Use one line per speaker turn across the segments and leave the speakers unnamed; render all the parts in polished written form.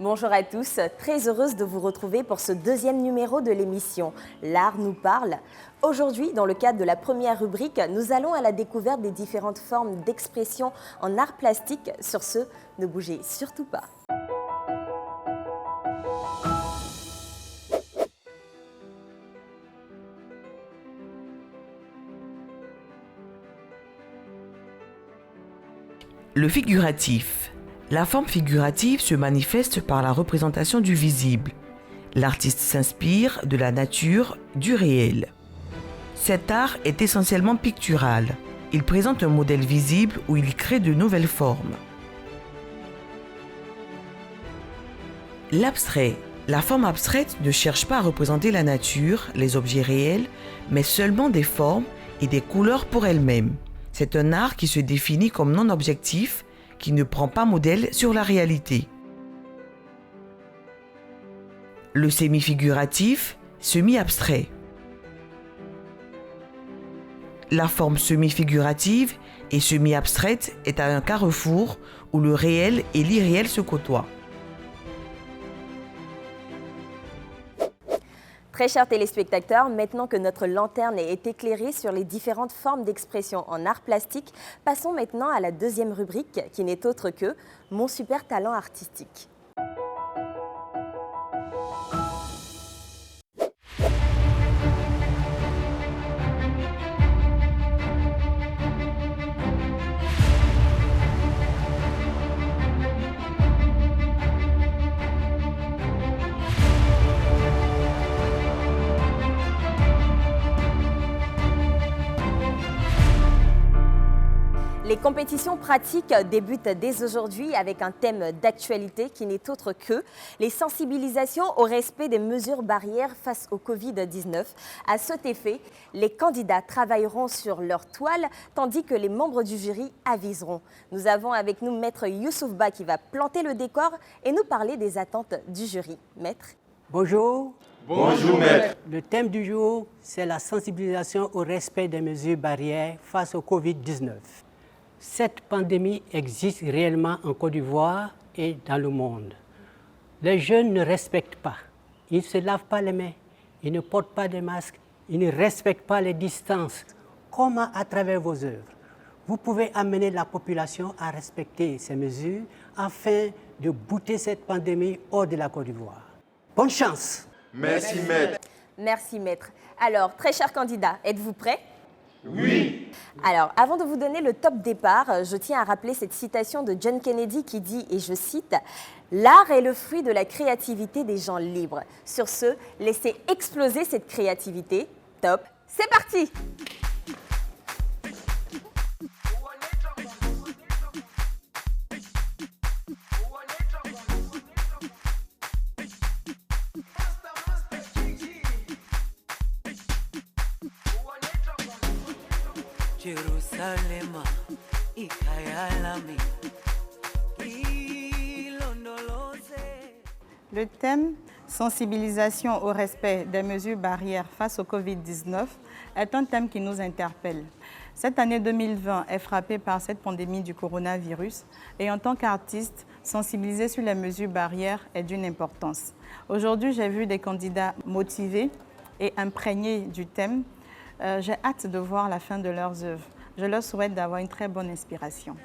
Bonjour à tous, très heureuse de vous retrouver pour ce deuxième numéro de l'émission L'Art nous parle. Aujourd'hui, dans le cadre de la première rubrique, nous allons à la découverte des différentes formes d'expression en art plastique. Sur ce, ne bougez surtout pas.
Le figuratif. La forme figurative se manifeste par la représentation du visible. L'artiste s'inspire de la nature, du réel. Cet art est essentiellement pictural. Il présente un modèle visible où il crée de nouvelles formes. L'abstrait. La forme abstraite ne cherche pas à représenter la nature, les objets réels, mais seulement des formes et des couleurs pour elles-mêmes. C'est un art qui se définit comme non objectif, qui ne prend pas modèle sur la réalité. Le semi-figuratif, semi-abstrait. La forme semi-figurative et semi-abstraite est à un carrefour où le réel et l'irréel se côtoient.
Très chers téléspectateurs, maintenant que notre lanterne est éclairée sur les différentes formes d'expression en art plastique, passons maintenant à la deuxième rubrique qui n'est autre que « Mon super talent artistique ». Les compétitions pratiques débutent dès aujourd'hui avec un thème d'actualité qui n'est autre que les sensibilisations au respect des mesures barrières face au Covid-19. À cet effet, les candidats travailleront sur leur toile tandis que les membres du jury aviseront. Nous avons avec nous Maître Youssouf Ba qui va planter le décor et nous parler des attentes du jury. Maître.
Bonjour.
Bonjour, maître.
Le thème du jour, c'est la sensibilisation au respect des mesures barrières face au Covid-19. Cette pandémie existe réellement en Côte d'Ivoire et dans le monde. Les jeunes ne respectent pas. Ils ne se lavent pas les mains, ils ne portent pas de masques, ils ne respectent pas les distances. Comment, à travers vos œuvres, vous pouvez amener la population à respecter ces mesures afin de bouter cette pandémie hors de la Côte d'Ivoire? Bonne chance.
Merci, maître.
Merci, maître. Alors, très chers candidats, êtes-vous prêts?
Oui.
Alors, avant de vous donner le top départ, je tiens à rappeler cette citation de John Kennedy qui dit, et je cite, « L'art est le fruit de la créativité des gens libres. » Sur ce, laissez exploser cette créativité. Top, c'est parti!
Le thème « Sensibilisation au respect des mesures barrières face au Covid-19 » est un thème qui nous interpelle. Cette année 2020 est frappée par cette pandémie du coronavirus et en tant qu'artiste, sensibiliser sur les mesures barrières est d'une importance. Aujourd'hui, j'ai vu des candidats motivés et imprégnés du thème. J'ai hâte de voir la fin de leurs œuvres. Je leur souhaite d'avoir une très bonne inspiration.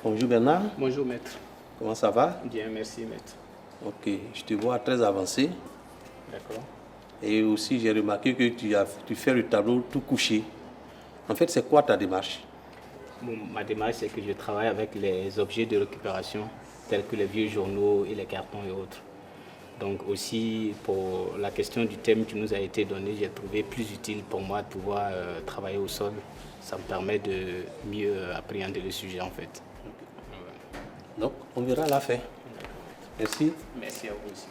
Bonjour Bernard,
Bonjour maître.
comment ça va?
Bien, merci maître.
Ok, je te vois très avancé.
D'accord.
Et aussi, j'ai remarqué que tu fais le tableau tout couché. En fait, c'est quoi ta démarche?
Bon, ma démarche, c'est que je travaille avec les objets de récupération, tels que les vieux journaux et les cartons et autres. Donc aussi, pour la question du thème qui nous a été donné, j'ai trouvé plus utile pour moi de pouvoir travailler au sol. Ça me permet de mieux appréhender le sujet en fait.
Donc, on verra la fin. Merci.
Merci à vous aussi.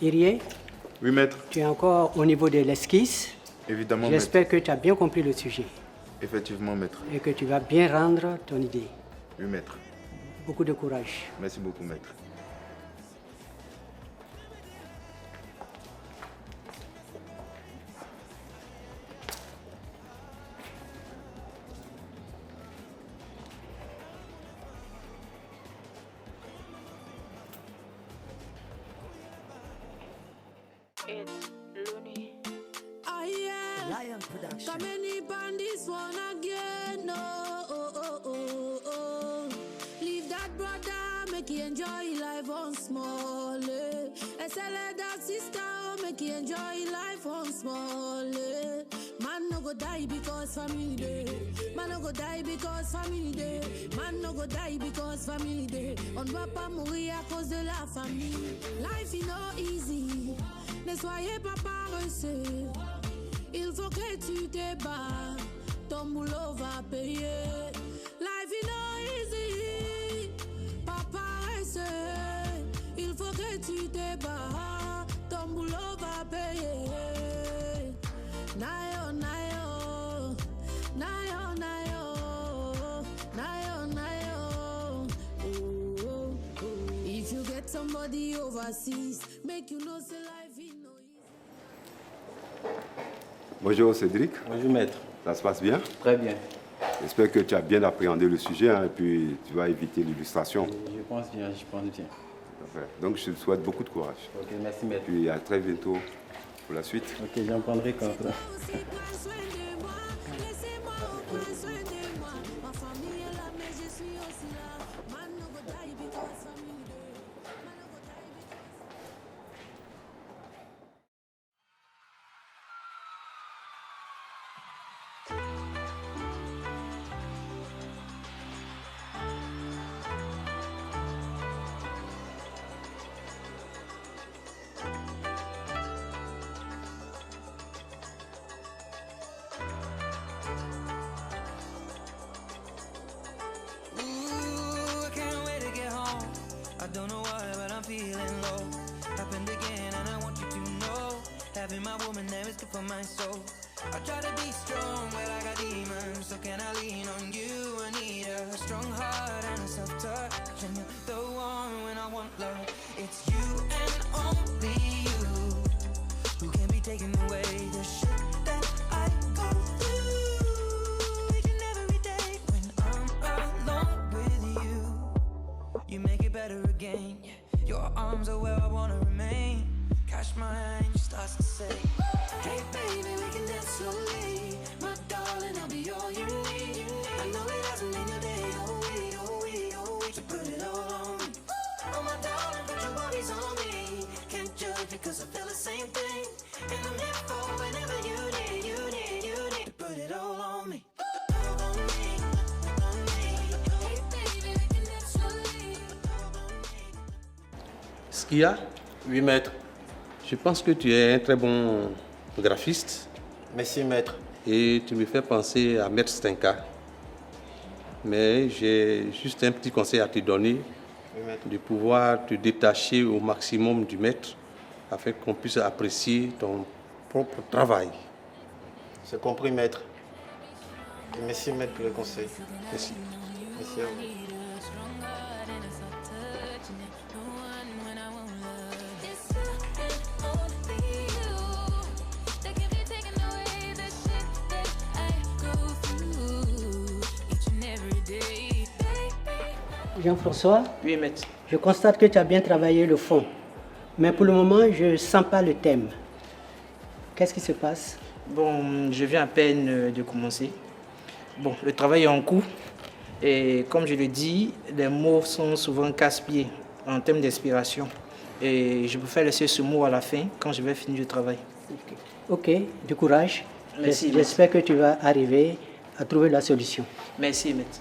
Irie,
Oui, maître.
tu es encore au niveau de l'esquisse.
Évidemment, maître.
J'espère que tu as bien compris le sujet
Effectivement, maître.
et que tu vas bien rendre ton idée.
Oui, maître.
Beaucoup de courage.
Merci beaucoup, maître.
It's Looney.
Oh yeah,
Lion Production.
come any on this one again. No, oh, oh, oh, oh. Leave that brother, make you enjoy life on small. Excellent that sister, make you enjoy life on small. Man no go die because family day. Man no go die because family day. Man no go die because family day. On va pas mourir à cause de la famille. Life is not easy. Ne soyez pas paresseux. Il faut que tu te bats. Ton boulot va payer. Life is not easy. Pas paresseux. Il faut que tu te bats. Ton boulot va payer. Nayo, nayo. Nayo, nayo. Nayo, nayo. Oh, oh, oh. If you get somebody overseas, make you know say life is no easy.
Bonjour Cédric,
Bonjour maître.
ça se passe bien?
Très bien.
J'espère que tu as bien appréhendé le sujet et puis tu vas éviter l'illustration.
Je pense bien, je pense bien.
Parfait. Donc je te souhaite beaucoup de courage.
Ok, merci maître.
Puis à très bientôt pour la suite.
Ok, j'en prendrai compte.
Aussi prends soin de moi, laissez-moi prendre soin de moi. Ma famille est là, mais je suis aussi là. Man no go die because family day. Man no go die because.
Ooh, I can't wait to get home. I don't know why, but I'm feeling low. Happened again, and I want you to know. Having my woman there is good for my soul. I try to be strong, but I got demons. So can I lean on you? I need a strong heart and a soft touch. And you're the one when I want love. It's you and only you who can be taken away. The shit that I go through each and every day when I'm alone with you. You make it better again. Yeah. Your arms are where I wanna remain. Catch my hand, you start to say, hey baby, we can dance slowly. My darling, I'll be all you need. I know it hasn't been your day, oh we, oh we, oh we. So put it all on me. Oh my darling, put your worries on me. Can't judge because I feel the same thing. And I'm here for whenever you need, you need, you need to put it all on me. All on me, on me. Hey baby, we can dance slowly.
Ce qu'il y a,
Oui, maître.
je pense que tu es un très bon graphiste
Merci, maître.
et tu me fais penser à Maître Stenka. Mais j'ai juste un petit conseil à te donner,
Oui, maître.
de pouvoir te détacher au maximum du maître afin qu'on puisse apprécier ton propre travail.
C'est compris, maître. Et merci, maître, pour le conseil.
Merci.
Merci à vous.
Jean-François,
Oui, maître.
je constate que tu as bien travaillé le fond. Mais pour le moment, je ne sens pas le thème. Qu'est-ce qui se passe?
Bon, je viens à peine de commencer. Bon, le travail est en cours. Et comme je le dis, les mots sont souvent casse-pieds en termes d'inspiration. Et je préfère laisser ce mot à la fin quand je vais finir le travail.
Ok, du courage.
Merci,
J'espère que tu vas arriver à trouver la solution.
Merci, maître.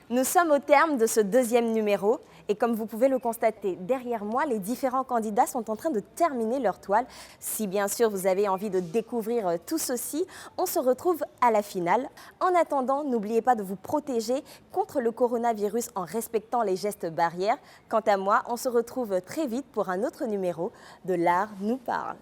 Nous sommes au terme de ce deuxième numéro et comme vous pouvez le constater derrière moi, les différents candidats sont en train de terminer leur toile. Si bien sûr vous avez envie de découvrir tout ceci, on se retrouve à la finale. En attendant, n'oubliez pas de vous protéger contre le coronavirus en respectant les gestes barrières. Quant à moi, on se retrouve très vite pour un autre numéro de L'Art nous parle.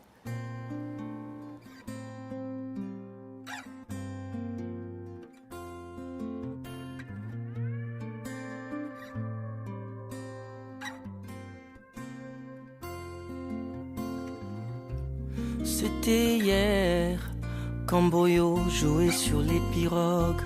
C'était hier quand Boyo jouait sur les pirogues.